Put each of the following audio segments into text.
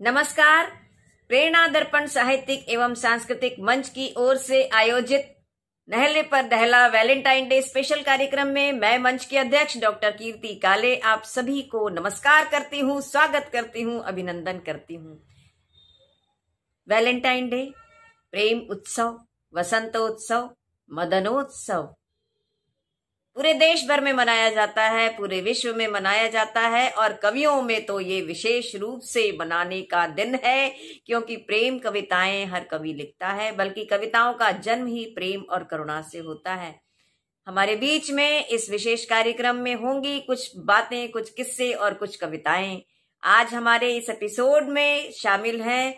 नमस्कार। प्रेरणा दर्पण साहित्यिक एवं सांस्कृतिक मंच की ओर से आयोजित नहले पर दहला वैलेंटाइन डे स्पेशल कार्यक्रम में मैं मंच की अध्यक्ष डॉक्टर कीर्ति काले आप सभी को नमस्कार करती हूँ, स्वागत करती हूँ, अभिनंदन करती हूँ। वैलेंटाइन डे प्रेम उत्सव, वसंतोत्सव, मदनोत्सव पूरे देश भर में मनाया जाता है, पूरे विश्व में मनाया जाता है और कवियों में तो ये विशेष रूप से मनाने का दिन है, क्योंकि प्रेम कविताएं हर कवि लिखता है, बल्कि कविताओं का जन्म ही प्रेम और करुणा से होता है। हमारे बीच में इस विशेष कार्यक्रम में होंगी कुछ बातें, कुछ किस्से और कुछ कविताएं। आज हमारे इस एपिसोड में शामिल हैं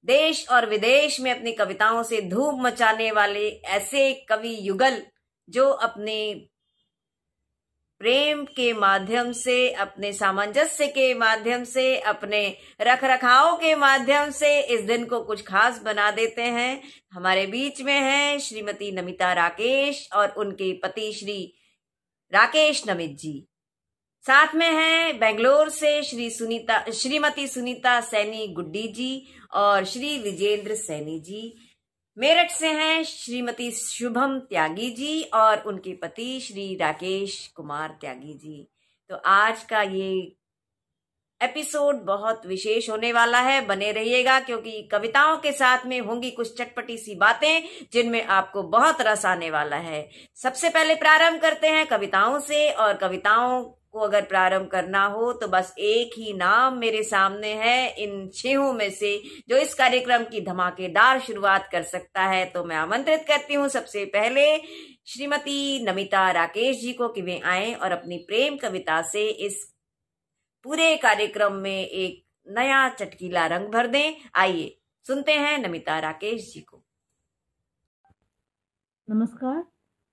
देश और विदेश में अपनी कविताओं से धूम मचाने वाले ऐसे कवि युगल जो अपने प्रेम के माध्यम से, अपने सामंजस्य के माध्यम से, अपने रख रखाव के माध्यम से इस दिन को कुछ खास बना देते हैं। हमारे बीच में हैं श्रीमती नमिता राकेश और उनके पति श्री राकेश नमित जी। साथ में हैं बेंगलोर से श्रीमती सुनीता सैनी गुड्डी जी और श्री विजेंद्र सैनी जी। मेरठ से हैं श्रीमती शुभम त्यागी जी और उनके पति श्री राकेश कुमार त्यागी जी। तो आज का ये एपिसोड बहुत विशेष होने वाला है, बने रहिएगा, क्योंकि कविताओं के साथ में होंगी कुछ चटपटी सी बातें जिनमें आपको बहुत रस आने वाला है। सबसे पहले प्रारंभ करते हैं कविताओं से, और कविताओं को अगर प्रारंभ करना हो तो बस एक ही नाम मेरे सामने है इन 6 में से जो इस कार्यक्रम की धमाकेदार शुरुआत कर सकता है। तो मैं आमंत्रित करती हूँ सबसे पहले श्रीमती नमिता राकेश जी को कि वे आएं और अपनी प्रेम कविता से इस पूरे कार्यक्रम में एक नया चटकीला रंग भर दें। आइए सुनते हैं नमिता राकेश जी को। नमस्कार,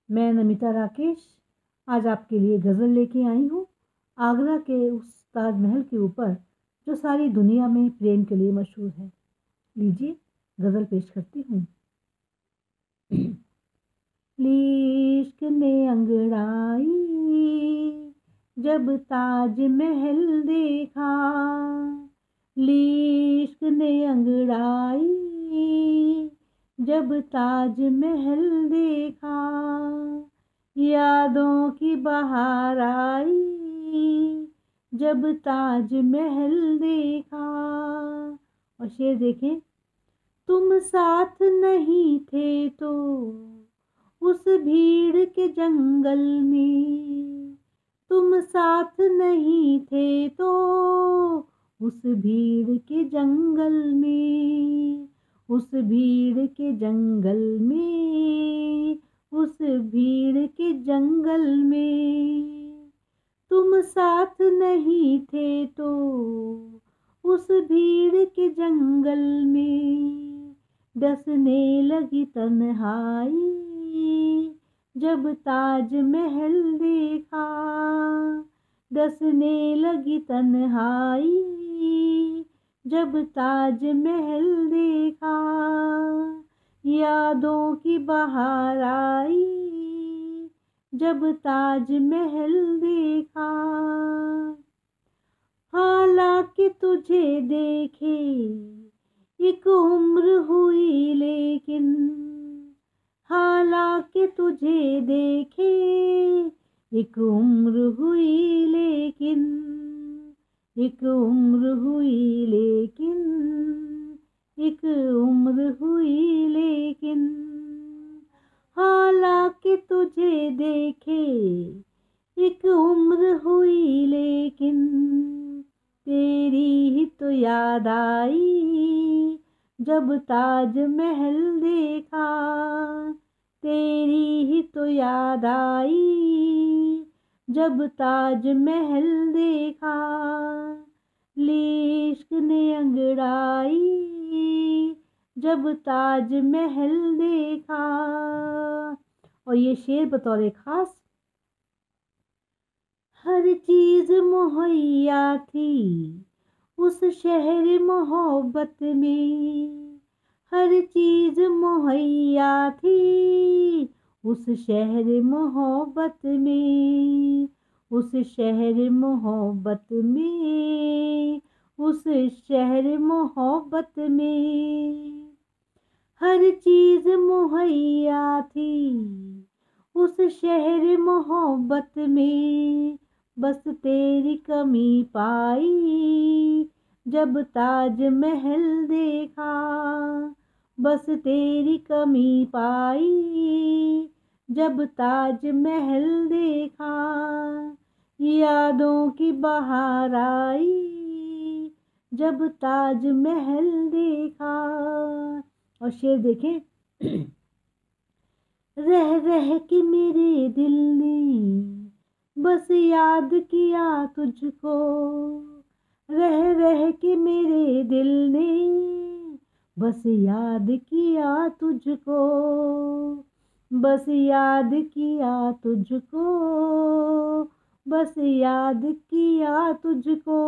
मैं नमिता राकेश आज आपके लिए गज़ल लेके आई हूँ। आगरा के उस ताजमहल के ऊपर जो सारी दुनिया में प्रेम के लिए मशहूर है। लीजिए गज़ल पेश करती हूँ। इश्क ने अंगड़ाई जब ताजमहल देखा, इश्क ने अंगड़ाई जब ताजमहल देखा, यादों की बहार आई जब ताजमहल देखा। और शेर देखें, तुम साथ नहीं थे तो उस भीड़ के जंगल में, तुम साथ नहीं थे तो उस भीड़ के जंगल में, उस भीड़ के जंगल में, उस भीड़ के जंगल में, तुम साथ नहीं थे तो उस भीड़ के जंगल में, डसने लगी तन्हाई जब ताजमहल देखा, डसने लगी तन्हाई जब ताजमहल देखा, यादों की बहार आई जब ताजमहल देखा। हालांकि तुझे देखे एक उम्र हुई लेकिन, हालांकि तुझे देखे एक उम्र हुई लेकिन, एक उम्र हुई लेकिन, एक उम्र हुई लेकिन, हालांकि तुझे देखे एक उम्र हुई लेकिन, तेरी ही तो याद आई जब ताजमहल देखा, तेरी ही तो याद आई जब ताजमहल देखा, इश्क ने अंगड़ाई जब ताजमहल देखा। और ये शेर बतौर खास, हर चीज मुहैया थी उस शहर मोहब्बत में, हर चीज मुहैया थी उस शहर मोहब्बत में, उस शहर मोहब्बत में, उस शहर मोहब्बत में हर चीज मुहैया थी। उस शहर मोहब्बत में बस तेरी कमी पाई जब ताजमहल देखा। बस तेरी कमी पाई जब ताजमहल देखा। यादों की बहार आई जब ताजमहल देखा। और शेर देखें। रह रह के मेरे दिल ने बस याद किया तुझको। रह रह के मेरे दिल ने बस याद किया तुझको। बस याद किया तुझको। बस याद किया तुझको।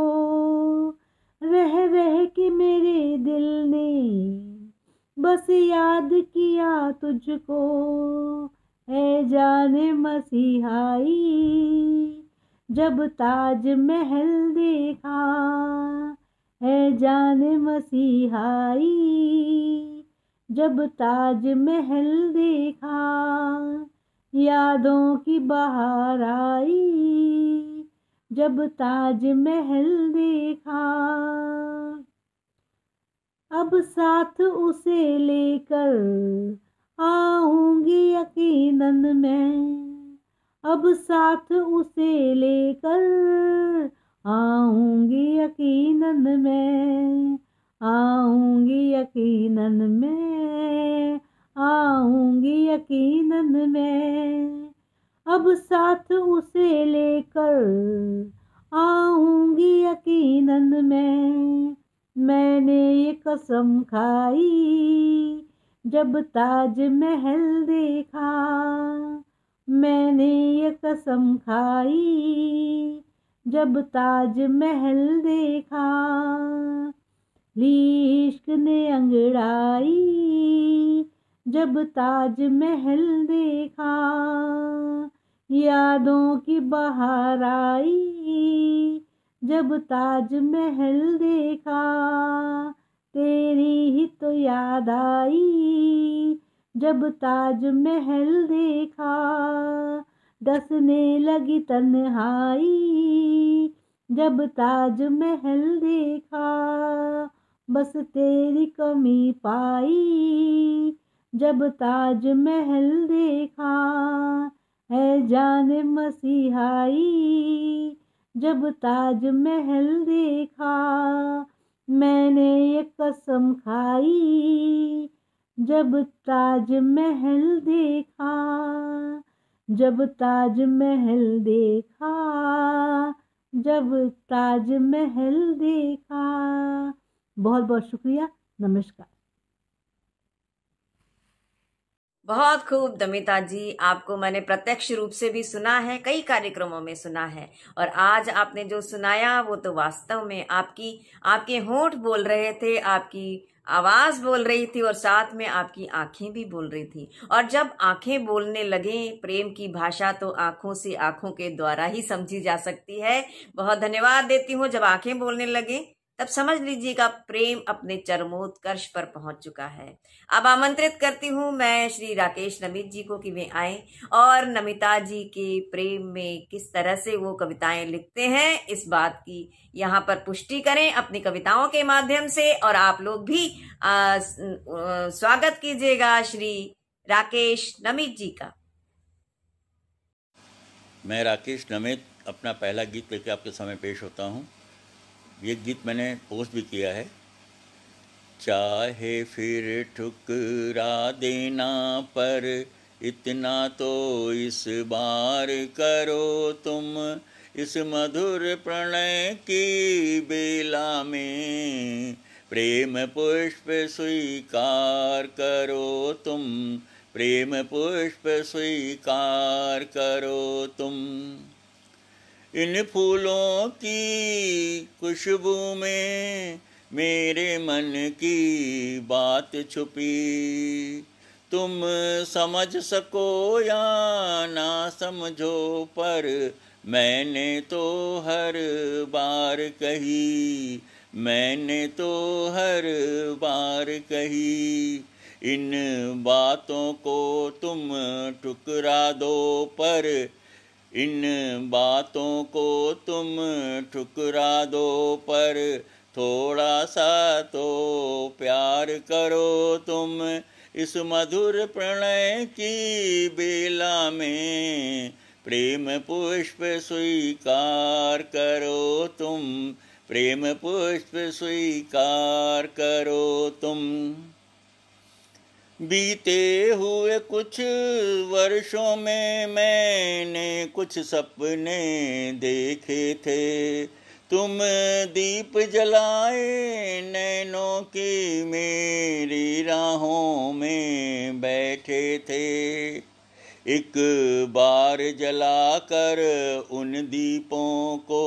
रह रह के मेरे दिल ने बस याद किया तुझको। है जाने मसीहाई जब ताजमहल देखा। है जाने मसीहाई जब ताजमहल देखा। यादों की बहार आई जब ताजमहल देखा। अब साथ उसे लेकर आऊंगी यकीनन मैं। अब साथ उसे लेकर आऊंगी यकीनन मैं। आऊंगी यकीनन मैं। आऊंगी यकीनन मैं। अब साथ उसे लेकर आऊंगी यकीनन मैं। मैंने ये कसम खाई जब ताजमहल देखा। मैंने ये कसम खाई जब ताजमहल देखा। ली इश्क ने अंगड़ाई जब ताजमहल देखा। यादों की बहार आई जब ताजमहल देखा। तेरी ही तो याद आई जब ताजमहल देखा। डसने लगी तन्हाई जब ताजमहल देखा। बस तेरी कमी पाई जब ताजमहल देखा। है जाने मसीहाई जब ताजमहल देखा। मैंने ये कसम खाई जब ताजमहल देखा। जब ताजमहल देखा। जब ताजमहल देखा। बहुत बहुत शुक्रिया। नमस्कार। बहुत खूब दमिता जी, आपको मैंने प्रत्यक्ष रूप से भी सुना है, कई कार्यक्रमों में सुना है, और आज आपने जो सुनाया वो तो वास्तव में आपके होंठ बोल रहे थे, आपकी आवाज बोल रही थी, और साथ में आपकी आंखें भी बोल रही थी। और जब आंखें बोलने लगे, प्रेम की भाषा तो आंखों से, आंखों के द्वारा ही समझी जा सकती है। बहुत धन्यवाद देती हूँ। जब आंखें बोलने लगे तब समझ लीजिएगा प्रेम अपने चरमोत्कर्ष पर पहुंच चुका है। अब आमंत्रित करती हूँ मैं श्री राकेश नमित जी को कि वे आए और नमिता जी के प्रेम में किस तरह से वो कविताएं लिखते हैं, इस बात की यहाँ पर पुष्टि करें अपनी कविताओं के माध्यम से। और आप लोग भी स्वागत कीजिएगा श्री राकेश नमित जी का। मैं राकेश नमित अपना पहला गीत लेकर आपके सामने पेश होता हूँ। ये गीत मैंने पोस्ट भी किया है। चाहे फिर ठुकरा देना पर इतना तो इस बार करो तुम, इस मधुर प्रणय की बेला में प्रेम पुष्प स्वीकार करो तुम, प्रेम पुष्प स्वीकार करो तुम। इन फूलों की खुशबू में मेरे मन की बात छुपी, तुम समझ सको या ना समझो पर मैंने तो हर बार कही, मैंने तो हर बार कही, इन बातों को तुम ठुकरा दो, पर इन बातों को तुम ठुकरा दो, पर थोड़ा सा तो प्यार करो तुम। इस मधुर प्रणय की बेला में प्रेम पुष्प स्वीकार करो तुम, प्रेम पुष्प स्वीकार करो तुम। बीते हुए कुछ वर्षों में मैंने कुछ सपने देखे थे, तुम दीप जलाए नैनों की मेरी राहों में बैठे थे। एक बार जलाकर उन दीपों को,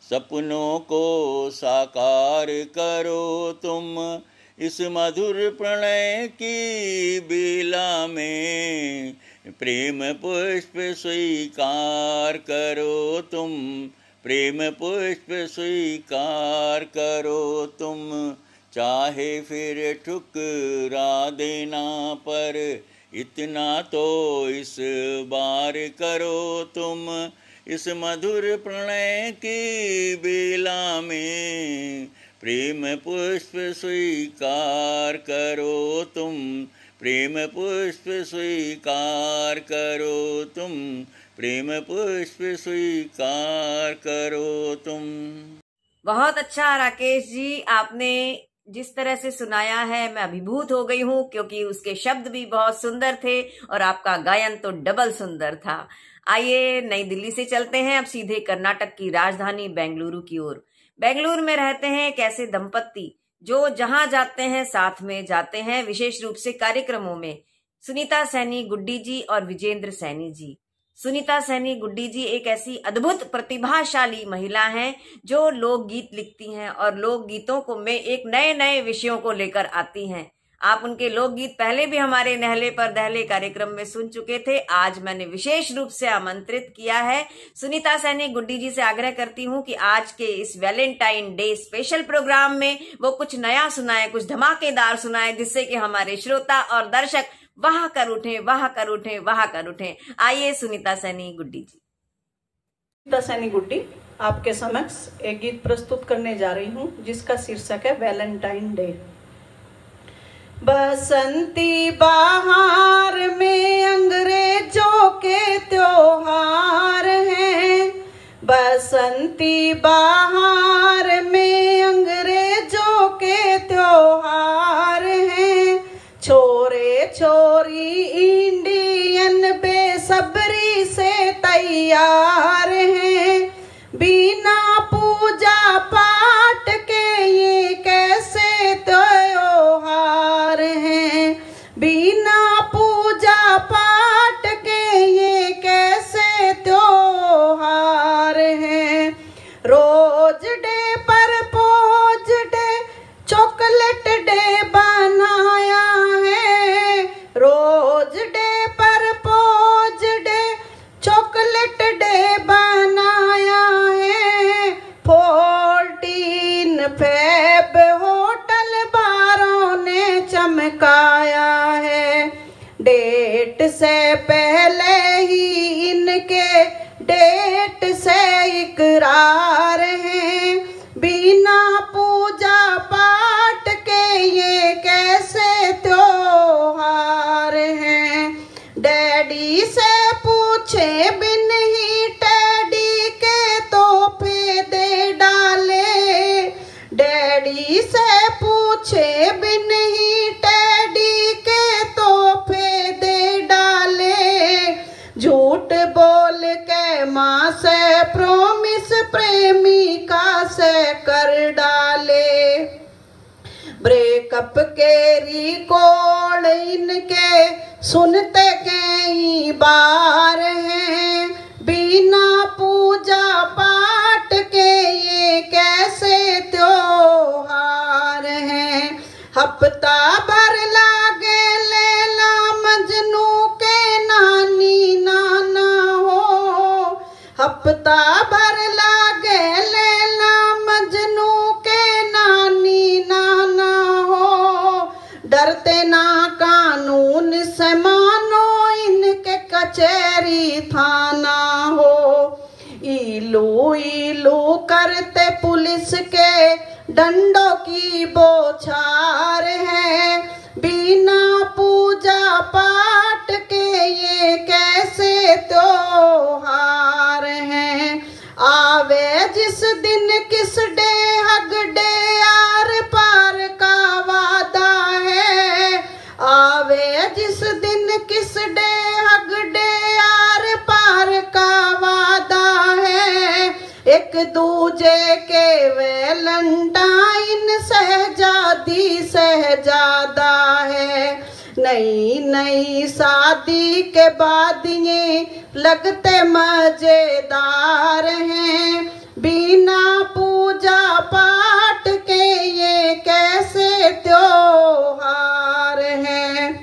सपनों को साकार करो तुम। इस मधुर प्रणय की बेला में प्रेम पुष्प स्वीकार करो तुम, प्रेम पुष्प स्वीकार करो तुम। चाहे फिर ठुकरा देना, पर इतना तो इस बार करो तुम। इस मधुर प्रणय की बेला में प्रेम पुष्प स्वीकार करो तुम, प्रेम पुष्प स्वीकार करो तुम, प्रेम पुष्प स्वीकार करो तुम। बहुत अच्छा राकेश जी, आपने जिस तरह से सुनाया है मैं अभिभूत हो गई हूँ, क्योंकि उसके शब्द भी बहुत सुंदर थे और आपका गायन तो डबल सुंदर था। आइए नई दिल्ली से चलते हैं अब सीधे कर्नाटक की राजधानी बेंगलुरु की ओर। बेंगलुरु में रहते हैं एक ऐसे दंपत्ति जो जहां जाते हैं साथ में जाते हैं, विशेष रूप से कार्यक्रमों में। सुनीता सैनी गुड्डी जी और विजेंद्र सैनी जी। सुनीता सैनी गुड्डी जी एक ऐसी अद्भुत प्रतिभाशाली महिला हैं जो लोकगीत लिखती हैं और लोकगीतों को में एक नए नए विषयों को लेकर आती हैं। आप उनके लोकगीत पहले भी हमारे नहले पर दहले कार्यक्रम में सुन चुके थे। आज मैंने विशेष रूप से आमंत्रित किया है। सुनीता सैनी गुड्डी जी से आग्रह करती हूँ कि आज के इस वैलेंटाइन डे स्पेशल प्रोग्राम में वो कुछ नया सुनाए, कुछ धमाकेदार सुनाए, जिससे कि हमारे श्रोता और दर्शक वाह कर उठे, वाह कर उठे, वाह कर उठे। आइए सुनीता सैनी गुड्डी जी। सुनीता सैनी गुड्डी आपके समक्ष एक गीत प्रस्तुत करने जा रही हूँ जिसका शीर्षक है वैलेंटाइन डे। बसंती बहार में अंग्रेजों के त्योहार हैं, बसंती बहार में अंग्रेजों के त्योहार हैं। छोरे छोरी इंडियन बेसब्री से तैयार हैं, बिना पूजा पाठ के ये कैसे त्योहार हैं, बिना पूजा पाठ के ये कैसे त्योहार हैं। रोज डे पर पोज डे चॉकलेट डे बनाया है, रोज डे पर पोज डे चॉकलेट डे बनाया है। 14 फेब होटल बारों ने चमकाया है, डेट से पहले ही इनके डेट से इकरार हैं, बिना पूजा पाठ के ये कैसे त्योहार हैं। डैडी से पूछे बिन ही टैडी के तोहफे दे डाले, डैडी से पूछे बिन ही टैडी के तोहफे दे डाले। झूठ बोल के माँ से प्रॉमिस प्रेमिका से कर डाले। ब्रेकअप के रिकॉर्ड इनके सुनते कई बार हैं, बिना पूजा पाठ के ये कैसे त्योहार हैं। हफ्ता भर लागे लैला मजनू के नानी नाना हो, हफ्ता भर लागे लैला मजनू के लुई लू करते पुलिस के डंडों की बौछार है। बिना पूजा पाठ के ये कैसे त्योहार हैं। आवे जिस दिन किस डे हग डे आर पार का वादा है। आवे जिस दिन किस डे हग डे आर पार का वादा है। एक दूजे के वैलेंटाइन सहजादी सहजादा है। नई नई शादी के बाद ये लगते मजेदार हैं। बिना पूजा पाठ के ये कैसे त्योहार हैं।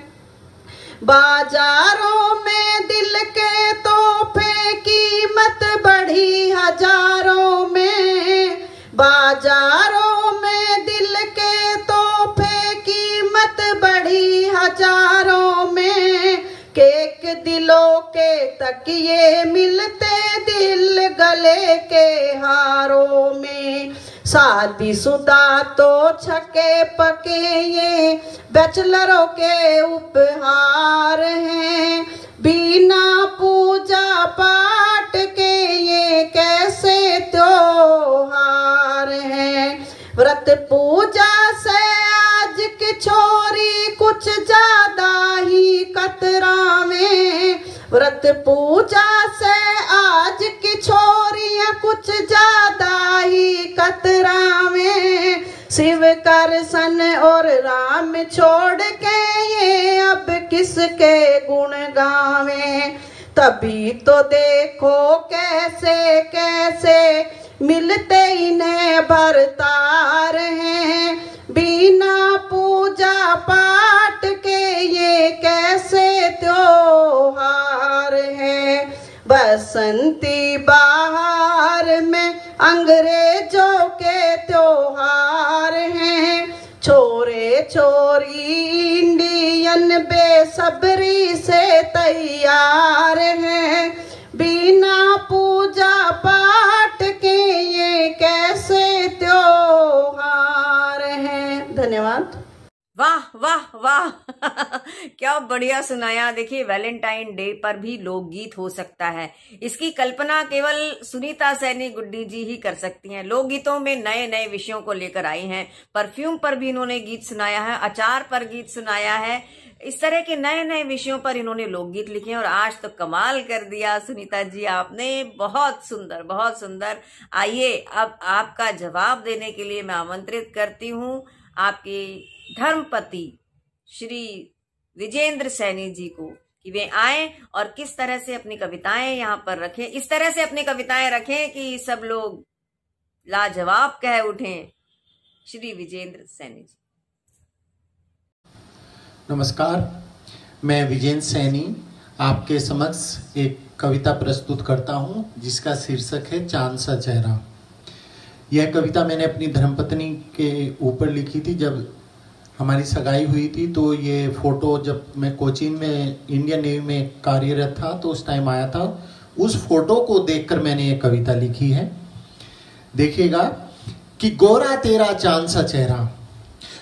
बाजारों में दिल के तोहफे कीमत बढ़ी हजारों में। बाजारों में दिल के तोहफे कीमत बढ़ी हजारों में। केक दिलों के तकिए मिलते दिल गले के हारों में। शादीशुदा तो छके पके ये बैचलरों के उपहार हैं। बिना पूजा पाठ के ये कैसे त्योहार हैं। व्रत पूजा से आज की छोरी कुछ ज्यादा ही कतरावे। व्रत पूजा से आज की छोरियां कुछ ज्यादा ही कतरावे। शिव करसन और राम छोड़ के ये अब किसके गुण गावे। तभी तो देखो कैसे कैसे मिलते इन्हें भरतार हैं। बिना पूजा पाठ के ये कैसे त्योहार हैं। बसंती बहार में अंग्रेजों के त्योहार हैं। छोरे छोरी इंडियन बेसब्री से तैयार हैं। बिना पूजा पाठ के ये कैसे त्योहार हैं। धन्यवाद। वाह वाह वाह क्या बढ़िया सुनाया। देखिए, वैलेंटाइन डे पर भी लोकगीत हो सकता है, इसकी कल्पना केवल सुनीता सैनी गुड्डी जी ही कर सकती हैं। लोकगीतों में नए नए विषयों को लेकर आई हैं। परफ्यूम पर भी इन्होंने गीत सुनाया है, अचार पर गीत सुनाया है। इस तरह के नए नए विषयों पर इन्होंने लोकगीत लिखे हैं और आज तो कमाल कर दिया सुनीता जी आपने। बहुत सुंदर, बहुत सुंदर। आइए अब आपका जवाब देने के लिए मैं आमंत्रित करती हूँ आपके धर्मपति श्री विजेंद्र सैनी जी को कि वे आए और किस तरह से अपनी कविताएं यहाँ पर रखें। इस तरह से अपनी कविताएं रखें कि सब लोग लाजवाब कह उठें। श्री विजेंद्र सैनी जी। नमस्कार, मैं विजेंद्र सैनी आपके समक्ष एक कविता प्रस्तुत करता हूँ जिसका शीर्षक है चांद सा चेहरा। यह कविता मैंने अपनी धर्मपत्नी के ऊपर लिखी थी। जब हमारी सगाई हुई थी तो ये फोटो, जब मैं कोचीन में इंडियन नेवी में कार्यरत था तो उस टाइम आया था। उस फोटो को देखकर मैंने ये कविता लिखी है। देखिएगा कि गोरा तेरा चांद सा चेहरा,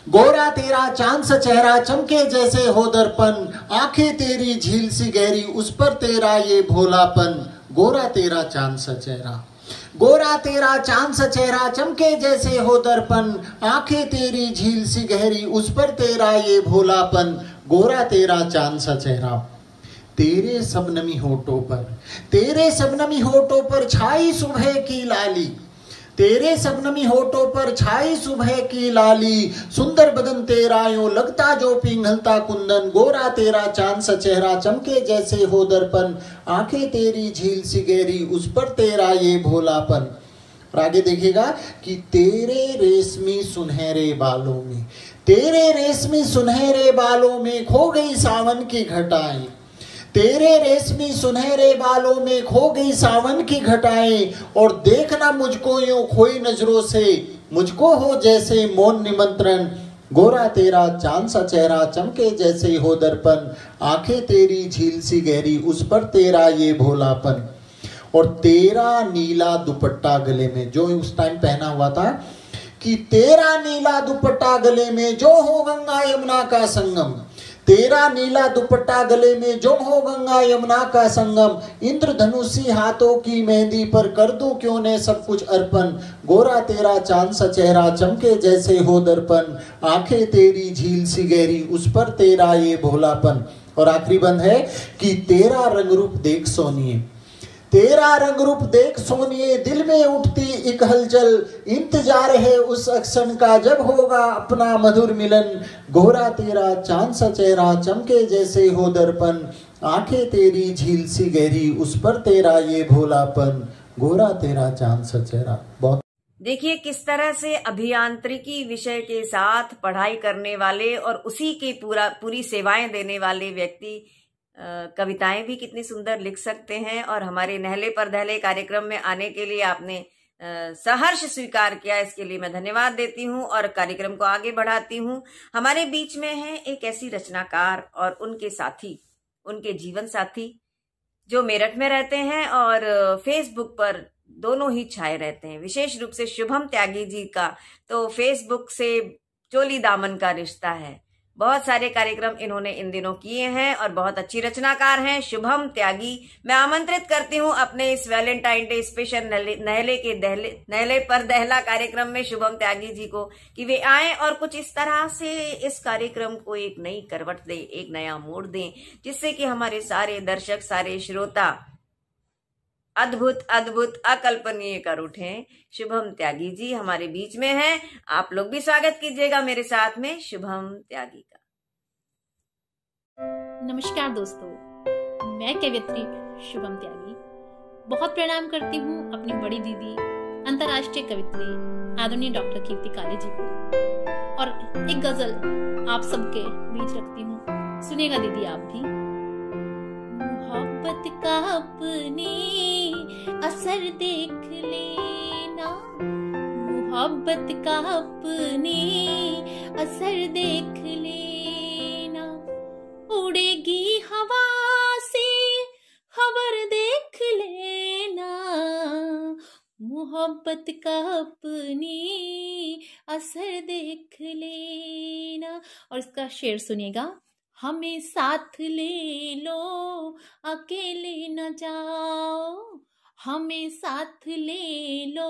गोरा तेरा चांद सा चेहरा, चमके जैसे हो दर्पण, आंखें तेरी झील सी गहरी, उस पर तेरा ये भोलापन। गोरा तेरा चांद सा चेहरा, गोरा तेरा चांद सा चेहरा, चमके जैसे हो दर्पण, आंखें तेरी झील सी गहरी, उस पर तेरा ये भोलापन। गोरा तेरा चांद सा चेहरा, तेरे सबनमी होठों पर, तेरे सबनमी होठों पर छाई सुबह की लाली, तेरे सबनमी होठों पर छाई सुबह की लाली, सुंदर बदन तेरा यूं लगता जो पिघलता कुंदन। गोरा तेरा चांद सा चेहरा, चमके जैसे हो दर्पण, आंखें तेरी झील सी गहरी, उस पर तेरा ये भोलापन। और आगे देखिएगा कि तेरे रेशमी सुनहरे बालों में, तेरे रेशमी सुनहरे बालों में खो गई सावन की घटाएं, तेरे रेशमी सुनहरे बालों में खो गई सावन की घटाएं। और देखना मुझको यूं खोई नजरों से, मुझको हो जैसे मौन निमंत्रण। गोरा तेरा चांद सा चेहरा, चमके जैसे हो दर्पण, आंखें तेरी झील सी गहरी, उस पर तेरा ये भोलापन। और तेरा नीला दुपट्टा गले में, जो उस टाइम पहना हुआ था कि तेरा नीला दुपट्टा गले में जो हो गंगा यमुना का संगम, तेरा नीला दुपट्टा गले में जो हो गंगा यमुना का संगम, इंद्रधनुषी हाथों की मेहंदी पर कर दूं क्यों ने सब कुछ अर्पण, गोरा तेरा चांद सा चेहरा चमके जैसे हो दर्पण, आंखें तेरी झील सी गहरी उस पर तेरा ये भोलापन। और आखिरी बंद है कि तेरा रंग रूप देख सोनिए, तेरा रंग रूप देख सोनिए, दिल में उठती एक हलचल, इंतजार है उस क्षण का जब होगा अपना मधुर मिलन, गोरा तेरा चांद सा चेहरा चमके जैसे हो दर्पण, आंखें तेरी झील सी गहरी उस पर तेरा ये भोलापन, गोरा तेरा चांद सा चेहरा। बहुत देखिए किस तरह से अभियांत्रिकी विषय के साथ पढ़ाई करने वाले और उसी के पूरी सेवाएं देने वाले व्यक्ति कविताएं भी कितनी सुंदर लिख सकते हैं। और हमारे नहले पर दहले कार्यक्रम में आने के लिए आपने सहर्ष स्वीकार किया, इसके लिए मैं धन्यवाद देती हूं और कार्यक्रम को आगे बढ़ाती हूं। हमारे बीच में है एक ऐसी रचनाकार और उनके साथी, उनके जीवन साथी जो मेरठ में रहते हैं और फेसबुक पर दोनों ही छाए रहते हैं। विशेष रूप से शुभम त्यागी जी का तो फेसबुक से चोली दामन का रिश्ता है। बहुत सारे कार्यक्रम इन्होंने इन दिनों किए हैं और बहुत अच्छी रचनाकार हैं शुभम त्यागी। मैं आमंत्रित करती हूं अपने इस वैलेंटाइन डे स्पेशल नहले पर दहला कार्यक्रम में शुभम त्यागी जी को कि वे आएं और कुछ इस तरह से इस कार्यक्रम को एक नई करवट दें, एक नया मोड़ दें, जिससे कि हमारे सारे दर्शक, सारे श्रोता अद्भुत अद्भुत अकल्पनीय कर उठें। शुभम त्यागी जी हमारे बीच में हैं, आप लोग भी स्वागत कीजिएगा मेरे साथ में शुभम त्यागी का। नमस्कार दोस्तों, मैं कवयित्री शुभम त्यागी बहुत प्रणाम करती हूँ अपनी बड़ी दीदी अंतर्राष्ट्रीय कवित्री आदरणीय डॉक्टर कीर्ति काले जी को, और एक गजल आप सबके बीच रखती हूँ, सुनिएगा दीदी आप भी। मोहब्बत का अपनी असर देख लेना, मोहब्बत का अपनी असर देख लेना, उड़ेगी हवा से खबर देख लेना, मोहब्बत का अपनी असर देख लेना। और इसका शेर सुनिएगा। हमें साथ ले लो अकेले न जाओ, हमें साथ ले लो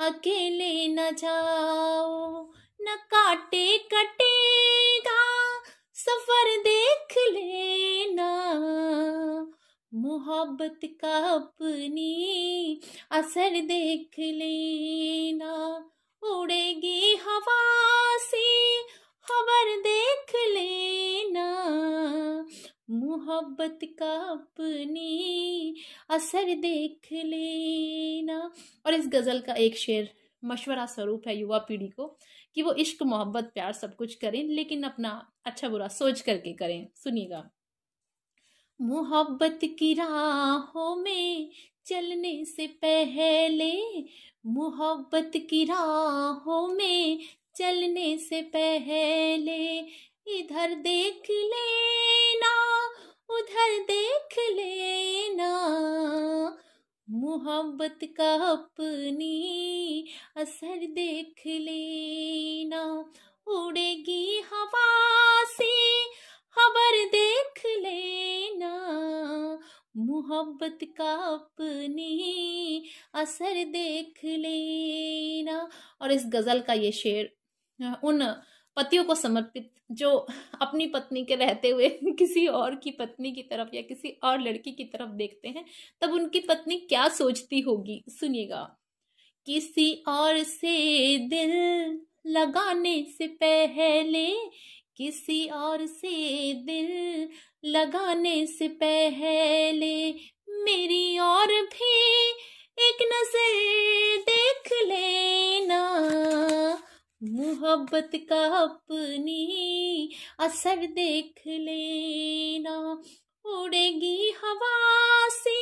अकेले न जाओ, न काटे कटेगा सफर देख लेना, मोहब्बत का अपनी असर देख लेना, उड़ेगी हवा से खबर देख लेना, मोहब्बत का अपनी असर देख लेना। और इस गजल का एक शेर मशवरा स्वरूप है युवा पीढ़ी को कि वो इश्क मोहब्बत प्यार सब कुछ करें, लेकिन अपना अच्छा बुरा सोच करके करें। सुनिएगा। मोहब्बत की राहों में चलने से पहले, मोहब्बत की राहों में चलने से पहले, इधर देख लेना उधर देख लेना, मोहब्बत का अपनी असर देख लेना, उड़ेगी हवा से खबर देख लेना, मोहब्बत का अपनी असर देख लेना। और इस गजल का ये शेर उन पतियों को समर्पित जो अपनी पत्नी के रहते हुए किसी और की पत्नी की तरफ या किसी और लड़की की तरफ देखते हैं, तब उनकी पत्नी क्या सोचती होगी। सुनिएगा। किसी और से दिल लगाने से पहले, किसी और से दिल लगाने से पहले, मेरी और भी एक नजर देख लेना, मोहब्बत का अपनी असर देख लेना, उड़ेगी हवा से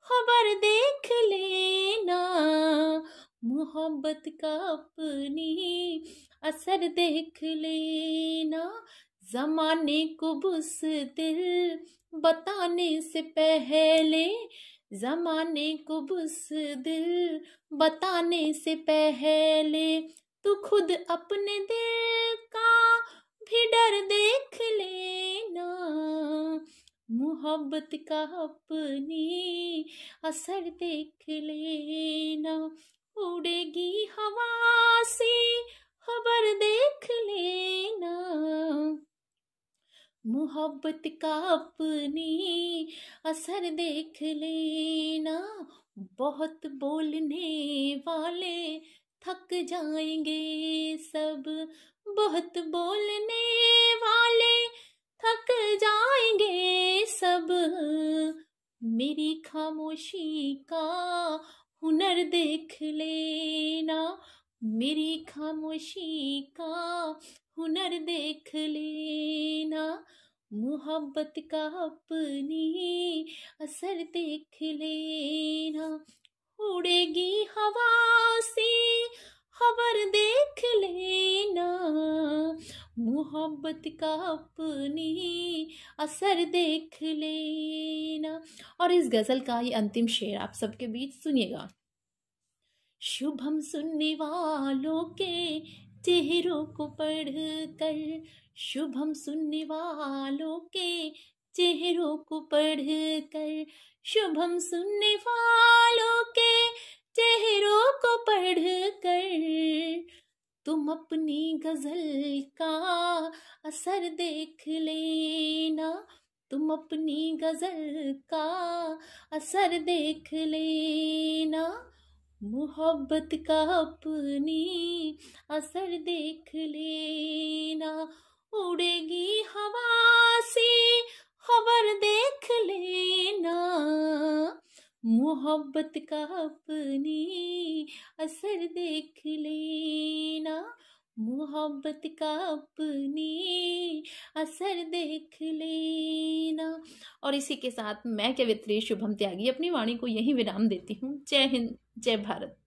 खबर देख लेना, मोहब्बत का अपनी असर देख लेना, जमाने को बुज़दिल बताने से पहले, जमाने को बुज़दिल बताने से पहले तू खुद अपने दिल का भी डर देख लेना। मोहब्बत का अपनी असर देख लेना। उड़ेगी हवा से खबर देख लेना। मोहब्बत का अपनी असर देख लेना। बहुत बोलने वाले थक जाएंगे सब, बहुत बोलने वाले थक जाएंगे सब। मेरी खामोशी का हुनर देख लेना। मेरी खामोशी का हुनर देख लेना। मोहब्बत का अपनी असर देख लेना। उड़ेगी हवा से खबर देख लेना। मोहब्बत का अपनी असर देख लेना। और इस गजल का ये अंतिम शेर आप सबके बीच सुनिएगा। शुभम सुनने वालों के चेहरों को पढ़कर, शुभम सुनने वालों के चेहरों को पढ़कर, शुभम सुनने वालों के चेहरों को पढ़कर, तुम अपनी गजल का असर देख लेना। तुम अपनी गजल का असर देख लेना। मोहब्बत का अपनी असर देख लेना। उड़ेगी हवा से खबर देख लेना। मोहब्बत का अपनी असर देख लेना। मोहब्बत का अपनी असर देख लेना। और इसी के साथ मैं कवित्री शुभम त्यागी अपनी वाणी को यही विराम देती हूँ। जय हिंद, जय भारत।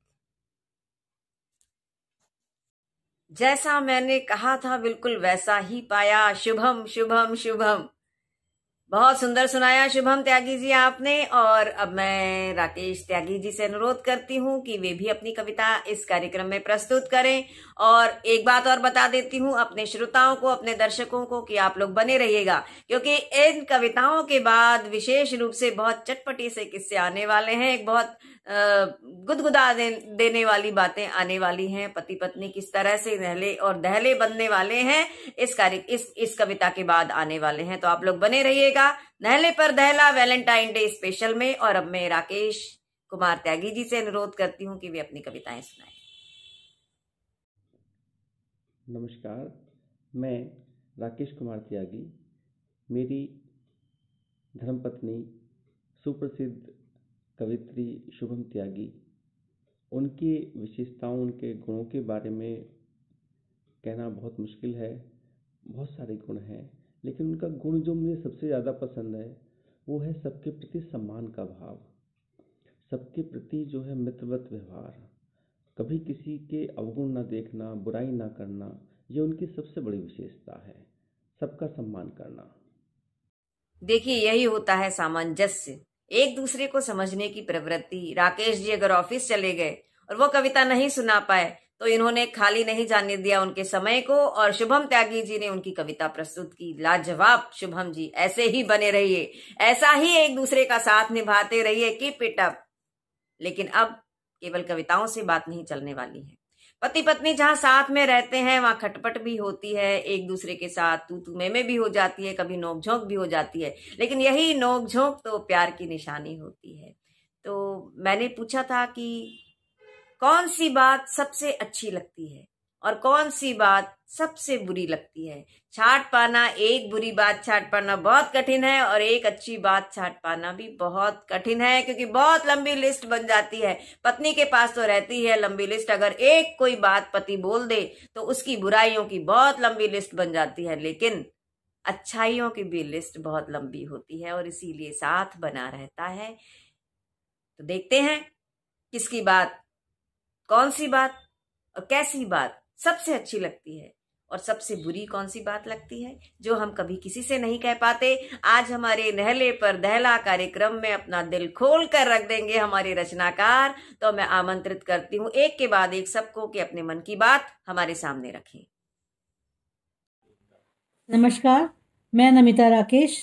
जैसा मैंने कहा था बिल्कुल वैसा ही पाया। शुभम शुभम शुभम, बहुत सुंदर सुनाया शुभम त्यागी जी आपने। और अब मैं राकेश त्यागी जी से अनुरोध करती हूँ कि वे भी अपनी कविता इस कार्यक्रम में प्रस्तुत करें। और एक बात और बता देती हूँ अपने श्रोताओं को, अपने दर्शकों को, कि आप लोग बने रहिएगा, क्योंकि इन कविताओं के बाद विशेष रूप से बहुत चटपटी से किस्से आने वाले हैं। एक बहुत गुदगुदा देने वाली बातें आने वाली हैं। पति पत्नी किस तरह से नहले और दहले बनने वाले हैं इस कविता के बाद आने वाले हैं। तो आप लोग बने रहिएगा नहले पर दहला वैलेंटाइन डे स्पेशल में। और अब मैं राकेश कुमार त्यागी जी से अनुरोध करती हूँ कि वे अपनी कविताएं सुनाएं। नमस्कार, मैं राकेश कुमार त्यागी, मेरी धर्मपत्नी सुप्रसिद्ध कवित्री शुभम त्यागी, उनकी विशेषताओं, उनके गुणों के बारे में कहना बहुत मुश्किल है। बहुत सारे गुण हैं, लेकिन उनका गुण जो मुझे सबसे ज़्यादा पसंद है वो है सबके प्रति सम्मान का भाव, सबके प्रति जो है मित्रवत व्यवहार, कभी किसी के अवगुण ना देखना, बुराई ना करना, ये उनकी सबसे बड़ी विशेषता है, सबका सम्मान करना। देखिए, यही होता है सामंजस्य, एक दूसरे को समझने की प्रवृत्ति। राकेश जी अगर ऑफिस चले गए और वो कविता नहीं सुना पाए तो इन्होंने खाली नहीं जाने दिया उनके समय को, और शुभम त्यागी जी ने उनकी कविता प्रस्तुत की। लाजवाब शुभम जी, ऐसे ही बने रहिए, ऐसा ही एक दूसरे का साथ निभाते रहिए, कीप इट अप। लेकिन अब केवल कविताओं से बात नहीं चलने वाली है। पति पत्नी जहां साथ में रहते हैं वहां खटपट भी होती है, एक दूसरे के साथ तू में भी हो जाती है, कभी नोकझोंक भी हो जाती है, लेकिन यही नोकझोंक तो प्यार की निशानी होती है। तो मैंने पूछा था कि कौन सी बात सबसे अच्छी लगती है और कौन सी बात सबसे बुरी लगती है। छांट पाना, एक बुरी बात छांट पाना बहुत कठिन है और एक अच्छी बात छांट पाना भी बहुत कठिन है, क्योंकि बहुत लंबी लिस्ट बन जाती है। पत्नी के पास तो रहती है लंबी लिस्ट, अगर एक कोई बात पति बोल दे तो उसकी बुराइयों की बहुत लंबी लिस्ट बन जाती है, लेकिन अच्छाइयों की भी लिस्ट बहुत लंबी होती है और इसीलिए साथ बना रहता है। तो देखते हैं किसकी बात, कौन सी बात और कैसी बात सबसे अच्छी लगती है, और सबसे बुरी कौन सी बात लगती है जो हम कभी किसी से नहीं कह पाते? आज हमारे नहले पर दहला कार्यक्रम में अपना दिल खोल कर रख देंगे हमारे रचनाकार। तो मैं आमंत्रित करती हूँ एक के बाद एक सबको कि अपने मन की बात हमारे सामने रखें। नमस्कार, मैं नमिता राकेश।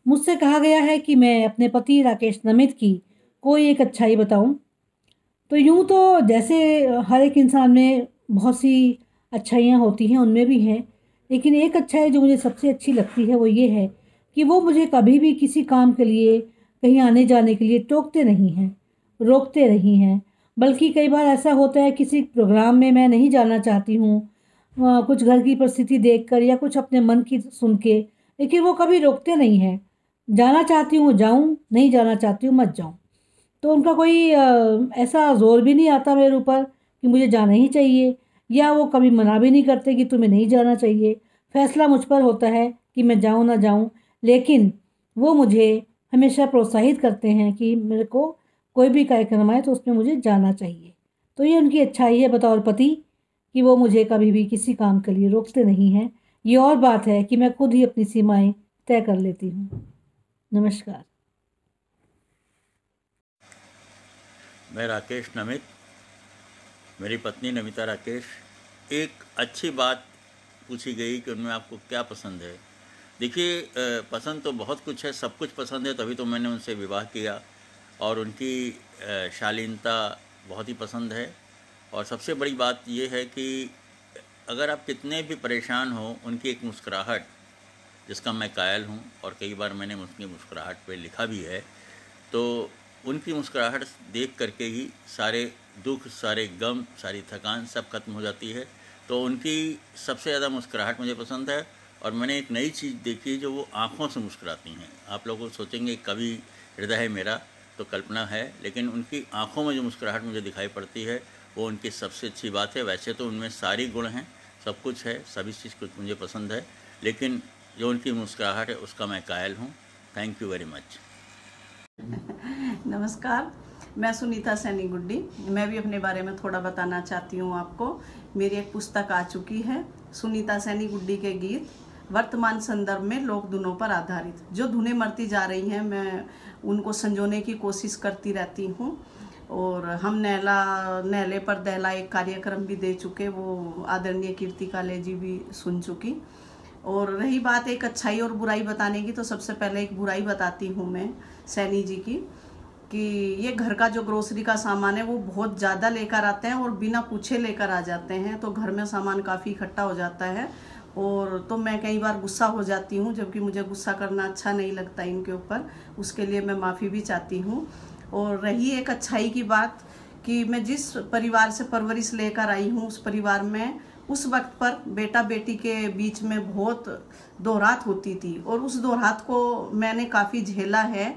मुझसे कहा गया है कि मैं अपने पति राकेश नमित की कोई एक अच्छाई बताऊं। तो यूं तो जैसे हर एक इंसान में बहुत सी अच्छाइयाँ होती हैं, उनमें भी हैं, लेकिन एक अच्छाई जो मुझे सबसे अच्छी लगती है वो ये है कि वो मुझे कभी भी किसी काम के लिए, कहीं आने जाने के लिए टोकते नहीं हैं, रोकते नहीं हैं। बल्कि कई बार ऐसा होता है किसी प्रोग्राम में मैं नहीं जाना चाहती हूँ, कुछ घर की परिस्थिति देखकर या कुछ अपने मन की सुन के, लेकिन वो कभी रोकते नहीं हैं। जाना चाहती हूँ जाऊँ, नहीं जाना चाहती हूँ मत जाऊँ। तो उनका कोई ऐसा जोर भी नहीं आता मेरे ऊपर कि मुझे जाना ही चाहिए, या वो कभी मना भी नहीं करते कि तुम्हें नहीं जाना चाहिए। फैसला मुझ पर होता है कि मैं जाऊँ ना जाऊँ, लेकिन वो मुझे हमेशा प्रोत्साहित करते हैं कि मेरे को कोई भी कार्यक्रम आए तो उसमें मुझे जाना चाहिए। तो ये उनकी अच्छाई है बतौर पति कि वो मुझे कभी भी किसी काम के लिए रोकते नहीं हैं। ये और बात है कि मैं खुद ही अपनी सीमाएं तय कर लेती हूँ। नमस्कार। मैं राकेश नमित, मेरी पत्नी नमिता राकेश। एक अच्छी बात पूछी गई कि उनमें आपको क्या पसंद है। देखिए, पसंद तो बहुत कुछ है, सब कुछ पसंद है, तभी तो मैंने उनसे विवाह किया। और उनकी शालीनता बहुत ही पसंद है। और सबसे बड़ी बात यह है कि अगर आप कितने भी परेशान हो, उनकी एक मुस्कुराहट जिसका मैं कायल हूँ, और कई बार मैंने उनकी मुस्कुराहट पे लिखा भी है, तो उनकी मुस्कुराहट देख करके ही सारे दुख, सारे गम, सारी थकान सब खत्म हो जाती है। तो उनकी सबसे ज़्यादा मुस्कुराहट मुझे पसंद है। और मैंने एक नई चीज़ देखी जो वो आँखों से मुस्कुराती हैं। आप लोग सोचेंगे कवि हृदय है मेरा, तो कल्पना है, लेकिन उनकी आँखों में जो मुस्कुराहट मुझे दिखाई पड़ती है वो उनकी सबसे अच्छी बात है। वैसे तो उनमें सारी गुण हैं, सब कुछ है, सभी चीज़ कुछ मुझे पसंद है, लेकिन जो उनकी मुस्कुराहट है उसका मैं कायल हूँ। Thank you very much. नमस्कार, मैं सुनीता सैनी गुड्डी। मैं भी अपने बारे में थोड़ा बताना चाहती हूँ आपको। मेरी एक पुस्तक आ चुकी है, सुनीता सैनी गुड्डी के गीत, वर्तमान संदर्भ में लोक धुनों पर आधारित। जो धुनें मरती जा रही हैं, मैं उनको संजोने की कोशिश करती रहती हूँ। और हम नहले पर दहला एक कार्यक्रम भी दे चुके, वो आदरणीय कीर्ति काले जी भी सुन चुकी। और रही बात एक अच्छाई और बुराई बताने की, तो सबसे पहले एक बुराई बताती हूँ मैं सैनी जी की, कि ये घर का जो ग्रोसरी का सामान है वो बहुत ज़्यादा लेकर आते हैं और बिना पूछे लेकर आ जाते हैं। तो घर में सामान काफ़ी इकट्ठा हो जाता है, और तो मैं कई बार गुस्सा हो जाती हूँ, जबकि मुझे गुस्सा करना अच्छा नहीं लगता इनके ऊपर। उसके लिए मैं माफ़ी भी चाहती हूँ। और रही एक अच्छाई की बात, कि मैं जिस परिवार से परवरिश लेकर आई हूँ, उस परिवार में उस वक्त पर बेटा बेटी के बीच में बहुत दोहरात होती थी, और उस दोहरात को मैंने काफ़ी झेला है।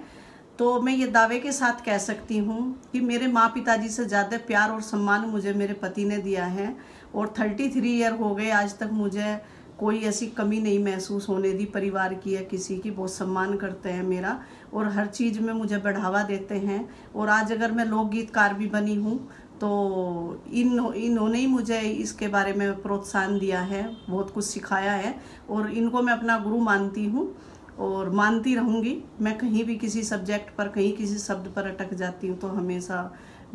तो मैं ये दावे के साथ कह सकती हूँ कि मेरे माँ पिताजी से ज़्यादा प्यार और सम्मान मुझे मेरे पति ने दिया है। और 33 ईयर हो गए, आज तक मुझे कोई ऐसी कमी नहीं महसूस होने दी परिवार की या किसी की। बहुत सम्मान करते हैं मेरा, और हर चीज़ में मुझे बढ़ावा देते हैं। और आज अगर मैं लोकगीतकार भी बनी हूँ, तो इन्होंने ही मुझे इसके बारे में प्रोत्साहन दिया है, बहुत कुछ सिखाया है, और इनको मैं अपना गुरु मानती हूँ और मानती रहूँगी। मैं कहीं भी किसी सब्जेक्ट पर, कहीं किसी शब्द पर अटक जाती हूँ तो हमेशा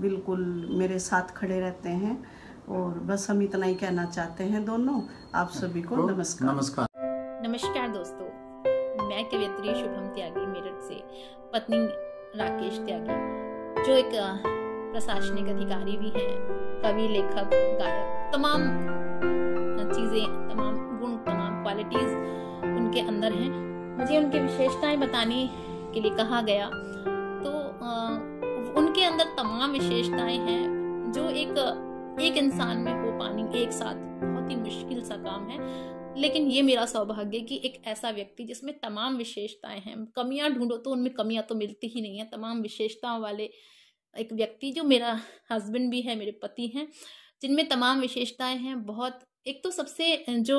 बिल्कुल मेरे साथ खड़े रहते हैं। और बस हम इतना ही कहना चाहते हैं दोनों। आप सभी को नमस्कार। नमस्कार दोस्तों, मैं कवियत्री शुभम त्यागी मेरठ से, पत्नी राकेश त्यागी, जो एक प्रशासनिक अधिकारी भी हैं, कवि, लेखक, गायक, तमाम चीज़ें, तमाम गुण, तमाम क्वालिटीज़ उनके अंदर हैं। मुझे उनकी विशेषताएं बताने के लिए कहा गया, तो उनके अंदर तमाम विशेषताएं हैं जो एक इंसान में हो पानी एक साथ बहुत ही मुश्किल सा काम है। लेकिन ये मेरा सौभाग्य कि एक ऐसा व्यक्ति जिसमें तमाम विशेषताएं हैं, कमियां ढूंढो तो उनमें कमियां तो मिलती ही नहीं है, तमाम विशेषताओं वाले एक व्यक्ति जो मेरा हस्बैंड भी है, मेरे पति हैं, जिनमें तमाम विशेषताएं हैं। बहुत एक तो सबसे जो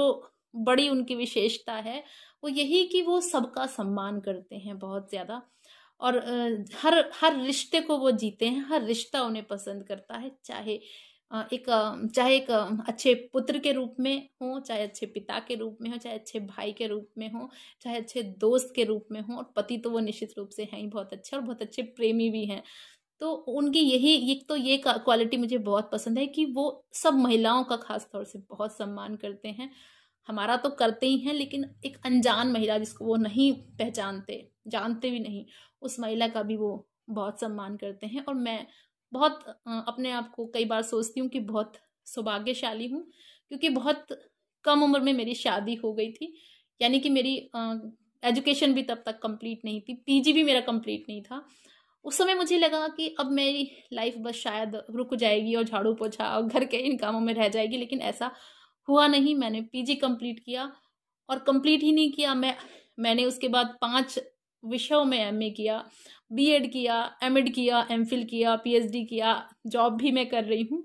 बड़ी उनकी विशेषता है वो यही कि वो सबका सम्मान करते हैं बहुत ज़्यादा, और हर रिश्ते को वो जीते हैं, हर रिश्ता उन्हें पसंद करता है, चाहे चाहे एक अच्छे पुत्र के रूप में हो, चाहे अच्छे पिता के रूप में हो, चाहे अच्छे भाई के रूप में हो, चाहे अच्छे दोस्त के रूप में हो, और पति तो वो निश्चित रूप से हैं ही बहुत अच्छे, और बहुत अच्छे प्रेमी भी हैं। तो उनकी ये क्वालिटी मुझे बहुत पसंद है कि वो सब महिलाओं का खास तौर से बहुत सम्मान करते हैं। हमारा तो करते ही हैं, लेकिन एक अनजान महिला जिसको वो नहीं पहचानते, जानते भी नहीं, उस महिला का भी वो बहुत सम्मान करते हैं। और मैं बहुत अपने आप को कई बार सोचती हूँ कि बहुत सौभाग्यशाली हूँ, क्योंकि बहुत कम उम्र में मेरी शादी हो गई थी। यानी कि मेरी एजुकेशन भी तब तक कंप्लीट नहीं थी, पीजी भी मेरा कंप्लीट नहीं था। उस समय मुझे लगा कि अब मेरी लाइफ बस शायद रुक जाएगी और झाड़ू पोछा और घर के इन कामों में रह जाएगी, लेकिन ऐसा हुआ नहीं। मैंने पीजी कंप्लीट किया, और कंप्लीट ही नहीं किया, मैंने उसके बाद 5 विषयों में एमए किया, बीएड किया, एमएड किया, एमफिल किया, पीएचडी किया, जॉब भी मैं कर रही हूँ।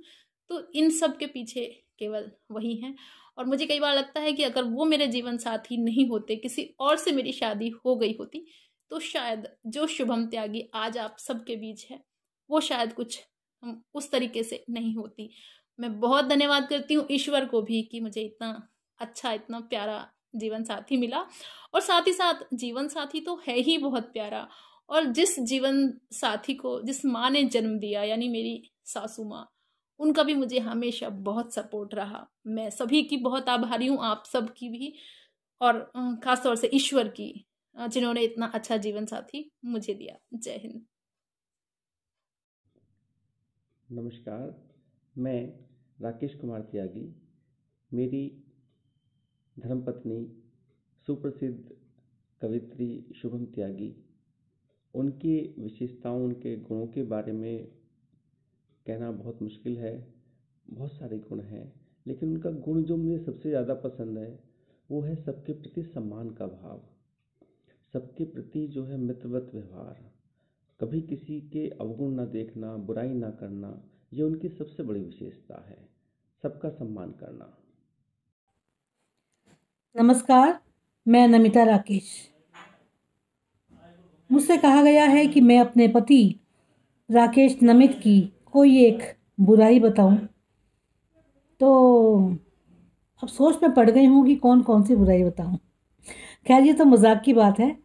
तो इन सब के पीछे केवल वही हैं। और मुझे कई बार लगता है कि अगर वो मेरे जीवन साथी नहीं होते, किसी और से मेरी शादी हो गई होती, तो शायद जो शुभम त्यागी आज आप सबके बीच है, वो शायद कुछ उस तरीके से नहीं होती। मैं बहुत धन्यवाद करती हूँ ईश्वर को भी कि मुझे इतना अच्छा, इतना प्यारा जीवन साथी मिला। और साथ ही साथ जीवन साथी तो है ही बहुत प्यारा, और जिस जीवन साथी को जिस माँ ने जन्म दिया, यानी मेरी सासू माँ, उनका भी मुझे हमेशा बहुत सपोर्ट रहा। मैं सभी की बहुत आभारी हूँ, आप सब की भी, और खास तौर से ईश्वर की, जिन्होंने इतना अच्छा जीवन साथी मुझे दिया। जय हिंद। नमस्कार, मैं राकेश कुमार त्यागी, मेरी धर्मपत्नी सुप्रसिद्ध कवित्री शुभम त्यागी, उनकी विशेषताओं, उनके गुणों के बारे में कहना बहुत मुश्किल है। बहुत सारे गुण हैं, लेकिन उनका गुण जो मुझे सबसे ज़्यादा पसंद है वो है सबके प्रति सम्मान का भाव, सबके प्रति जो है मित्रवत व्यवहार, कभी किसी के अवगुण ना देखना, बुराई ना करना, ये उनकी सबसे बड़ी विशेषता है, सबका सम्मान करना। नमस्कार, मैं नमिता राकेश। मुझसे कहा गया है कि मैं अपने पति राकेश नमित की कोई एक बुराई बताऊं, तो अब सोच में पड़ गई हूँ कि कौन कौन सी बुराई बताऊं। खैर, ये तो मजाक की बात है।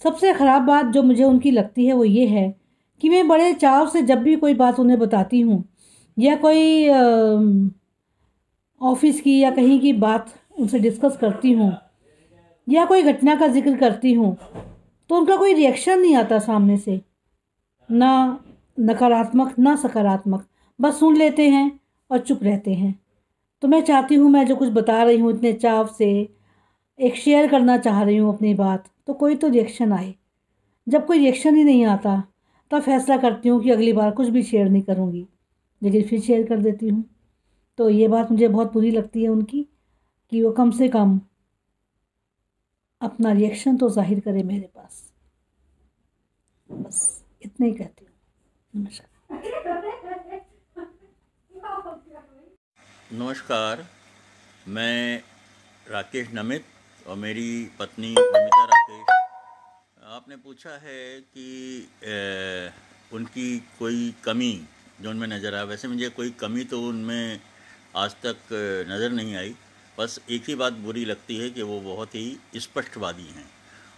सबसे ख़राब बात जो मुझे उनकी लगती है वो ये है कि मैं बड़े चाव से जब भी कोई बात उन्हें बताती हूँ, या कोई ऑफिस की या कहीं की बात उनसे डिस्कस करती हूँ, या कोई घटना का जिक्र करती हूँ, तो उनका कोई रिएक्शन नहीं आता सामने से, ना नकारात्मक ना सकारात्मक, बस सुन लेते हैं और चुप रहते हैं। तो मैं चाहती हूँ, मैं जो कुछ बता रही हूँ इतने चाव से, एक शेयर करना चाह रही हूँ अपनी बात, तो कोई तो रिएक्शन आए। जब कोई रिएक्शन ही नहीं आता, तब फैसला करती हूँ कि अगली बार कुछ भी शेयर नहीं करूँगी, लेकिन फिर शेयर कर देती हूँ। तो ये बात मुझे बहुत बुरी लगती है उनकी, कि वो कम से कम अपना रिएक्शन तो जाहिर करे मेरे पास। बस इतना ही कहती हूँ। नमस्कार, मैं राकेश नमित और मेरी पत्नी नमिता राकेश। आपने पूछा है कि उनकी कोई कमी जो उनमें नज़र आए। वैसे मुझे कोई कमी तो उनमें आज तक नज़र नहीं आई, बस एक ही बात बुरी लगती है कि वो बहुत ही स्पष्टवादी हैं।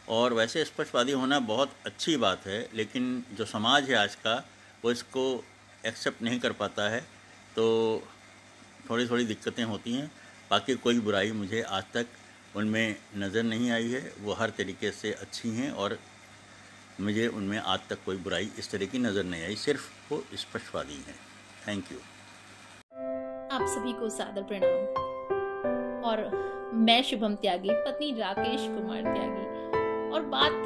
और वैसे स्पष्टवादी होना बहुत अच्छी बात है, लेकिन जो समाज है आज का, वो इसको एक्सेप्ट नहीं कर पाता है, तो थोड़ी थोड़ी दिक्कतें होती हैं। बाकी कोई बुराई मुझे आज तक उनमें नज़र नहीं आई है। वो हर तरीके से अच्छी हैं और मुझे उनमें आज तक कोई बुराई इस तरह की नज़र नहीं आई, सिर्फ वो स्पष्टवादी हैं। Thank you. आप सभी को सादर प्रणाम। और मैं शुभम त्यागी, पत्नी राकेश कुमार त्यागी। और बात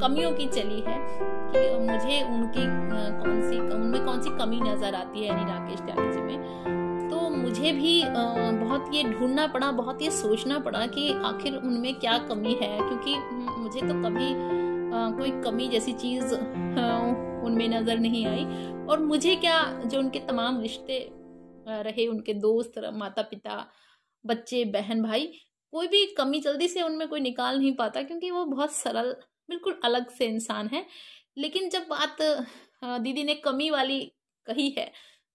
कमियों की चली है कि मुझे उनकी उनमें कौन सी कमी नज़र आती है, यानी राकेश त्यागी जी में। तो मुझे भी बहुत ये ढूंढना पड़ा, बहुत ये सोचना पड़ा कि आखिर उनमें क्या कमी है, क्योंकि मुझे तो कभी कोई कमी जैसी चीज़ उनमें नज़र नहीं आई। और मुझे क्या, जो उनके तमाम रिश्ते रहे, उनके दोस्त, माता पिता, बच्चे, बहन भाई, कोई भी कमी जल्दी से उनमें कोई निकाल नहीं पाता, क्योंकि वो बहुत सरल, बिल्कुल अलग से इंसान है। लेकिन जब बात दीदी ने कमी वाली कही है,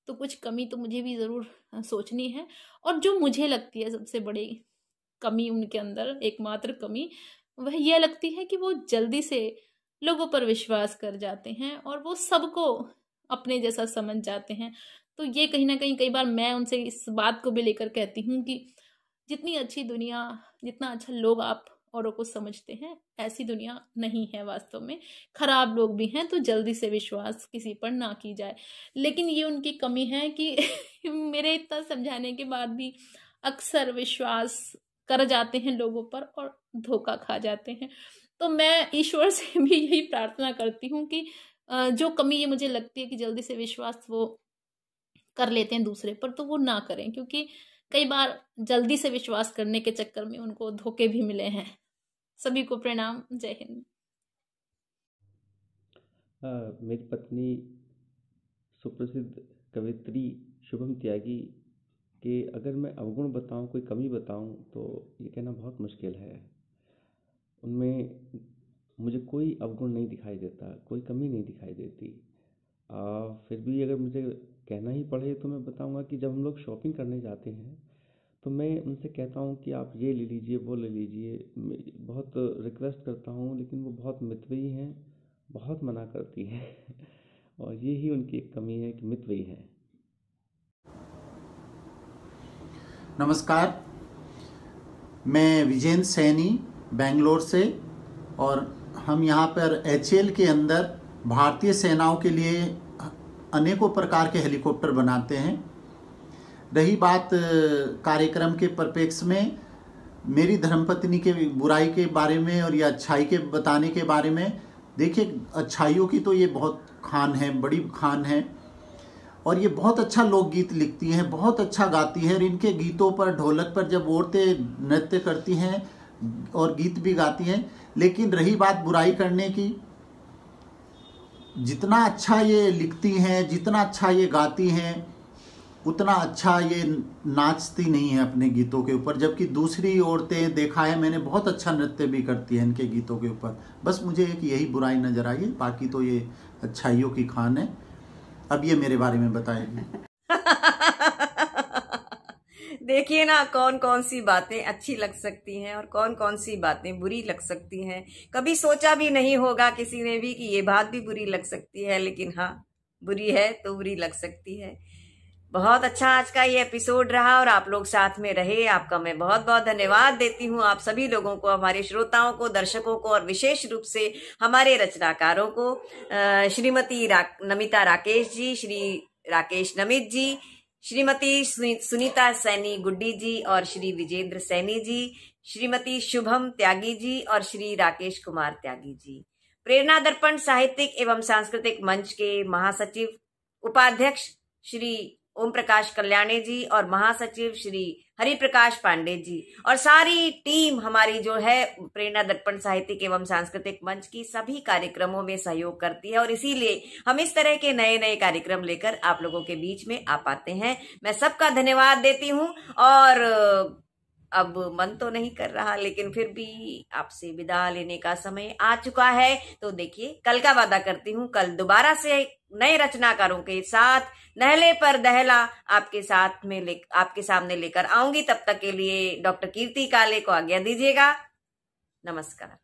तो कुछ कमी तो मुझे भी ज़रूर सोचनी है। और जो मुझे लगती है सबसे बड़ी कमी उनके अंदर, एकमात्र कमी, वह यह लगती है कि वो जल्दी से लोगों पर विश्वास कर जाते हैं और वो सबको अपने जैसा समझ जाते हैं। तो ये कहीं ना कहीं कई बार मैं उनसे इस बात को भी लेकर कहती हूँ कि जितनी अच्छी दुनिया, जितना अच्छा लोग आप औरों को समझते हैं, ऐसी दुनिया नहीं है वास्तव में। खराब लोग भी हैं, तो जल्दी से विश्वास किसी पर ना की जाए। लेकिन ये उनकी कमी है कि मेरे इतना समझाने के बाद भी अक्सर विश्वास कर जाते हैं लोगों पर और धोखा खा जाते हैं। तो मैं ईश्वर से भी यही प्रार्थना करती हूँ कि जो कमी ये मुझे लगती है कि जल्दी से विश्वास वो कर लेते हैं दूसरे पर, तो वो ना करें, क्योंकि कई बार जल्दी से विश्वास करने के चक्कर में उनको धोखे भी मिले हैं। सभी को प्रणाम, जय हिंद। मेरी पत्नी सुप्रसिद्ध कवित्री शुभम त्यागी के अगर मैं अवगुण बताऊं, कोई कमी बताऊं, तो ये कहना बहुत मुश्किल है। उनमें मुझे कोई अवगुण नहीं दिखाई देता, कोई कमी नहीं दिखाई देती। फिर भी अगर मुझे कहना ही पड़े तो मैं बताऊंगा कि जब हम लोग शॉपिंग करने जाते हैं तो मैं उनसे कहता हूं कि आप ये ले लीजिए, वो ले लीजिए, बहुत रिक्वेस्ट करता हूं, लेकिन वो बहुत मितव्ययी हैं, बहुत मना करती हैं और ये ही उनकी एक कमी है कि मितव्ययी हैं। नमस्कार, मैं विजेंद्र सैनी बेंगलोर से, और हम यहाँ पर HAL के अंदर भारतीय सेनाओं के लिए अनेकों प्रकार के हेलीकॉप्टर बनाते हैं। रही बात कार्यक्रम के परिप्रेक्ष्य में मेरी धर्मपत्नी के बुराई के बारे में और या अच्छाई के बताने के बारे में, देखिए अच्छाइयों की तो ये बहुत खान है, बड़ी खान है, और ये बहुत अच्छा लोकगीत लिखती हैं, बहुत अच्छा गाती हैं, और इनके गीतों पर ढोलक पर जब औरतें नृत्य करती हैं और गीत भी गाती हैं। लेकिन रही बात बुराई करने की, जितना अच्छा ये लिखती हैं, जितना अच्छा ये गाती हैं, उतना अच्छा ये नाचती नहीं है अपने गीतों के ऊपर। जबकि दूसरी औरतें देखा है मैंने, बहुत अच्छा नृत्य भी करती हैं इनके गीतों के ऊपर। बस मुझे एक यही बुराई नजर आई है, बाकी तो ये अच्छाइयों की खान है। अब ये मेरे बारे में बताएगी। देखिए ना, कौन कौन सी बातें अच्छी लग सकती हैं और कौन कौन सी बातें बुरी लग सकती हैं। कभी सोचा भी नहीं होगा किसी ने भी कि ये बात भी बुरी लग सकती है, लेकिन हाँ, बुरी है तो बुरी लग सकती है। बहुत अच्छा आज का ये एपिसोड रहा और आप लोग साथ में रहे, आपका मैं बहुत बहुत धन्यवाद देती हूँ। आप सभी लोगों को, हमारे श्रोताओं को, दर्शकों को, और विशेष रूप से हमारे रचनाकारों को, श्रीमती नमिता राकेश जी, श्री राकेश नमित जी, श्रीमती सुनीता सैनी गुड्डी जी और श्री विजेंद्र सैनी जी, श्रीमती शुभम त्यागी जी और श्री राकेश कुमार त्यागी जी, प्रेरणा दर्पण साहित्यिक एवं सांस्कृतिक मंच के महासचिव उपाध्यक्ष श्री ओम प्रकाश कल्याणी जी और महासचिव श्री हरि प्रकाश पांडे जी, और सारी टीम हमारी जो है प्रेरणा दर्पण साहित्यिक एवं सांस्कृतिक मंच की सभी कार्यक्रमों में सहयोग करती है, और इसीलिए हम इस तरह के नए नए कार्यक्रम लेकर आप लोगों के बीच में आ पाते हैं। मैं सबका धन्यवाद देती हूँ, और अब मन तो नहीं कर रहा, लेकिन फिर भी आपसे विदा लेने का समय आ चुका है। तो देखिए, कल का वादा करती हूँ, कल दोबारा से नए रचनाकारों के साथ नहले पर दहला आपके सामने लेकर आऊंगी। तब तक के लिए डॉक्टर कीर्ति काले को आज्ञा दीजिएगा। नमस्कार।